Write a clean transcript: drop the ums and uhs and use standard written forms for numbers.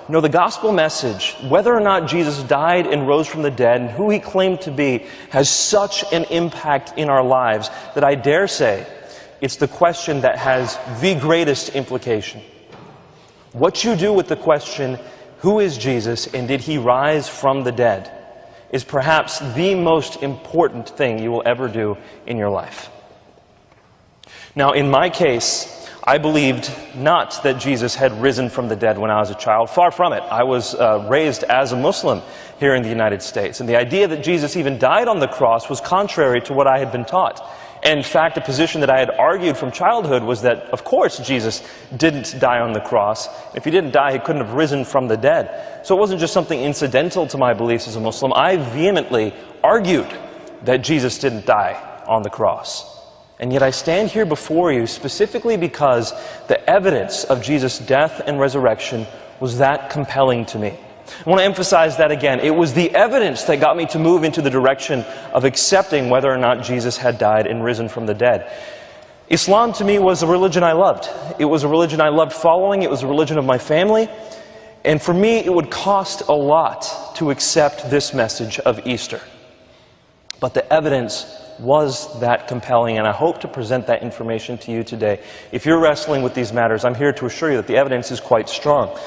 You know, the gospel message, whether or not Jesus died and rose from the dead and who he claimed to be, has such an impact in our lives that I dare say it's the question that has the greatest implication. What you do with the question, who is Jesus and did he rise from the dead, is perhaps the most important thing you will ever do in your life. Now, in my case, I believed not that Jesus had risen from the dead when I was a child. Far from it. I was raised as a Muslim here in the United States. And the idea that Jesus even died on the cross was contrary to what I had been taught. And in fact, a position that I had argued from childhood was that, of course, Jesus didn't die on the cross. If he didn't die, he couldn't have risen from the dead. So it wasn't just something incidental to my beliefs as a Muslim. I vehemently argued that Jesus didn't die on the cross. And yet I stand here before you specifically because the evidence of Jesus' death and resurrection was that compelling to me. I want to emphasize that again. It was the evidence that got me to move into the direction of accepting whether or not Jesus had died and risen from the dead. Islam to me was a religion I loved. It was a religion I loved following. It was a religion of my family. And for me, it would cost a lot to accept this message of Easter. But the evidence was that compelling, and I hope to present that information to you today. If you're wrestling with these matters, I'm here to assure you that the evidence is quite strong.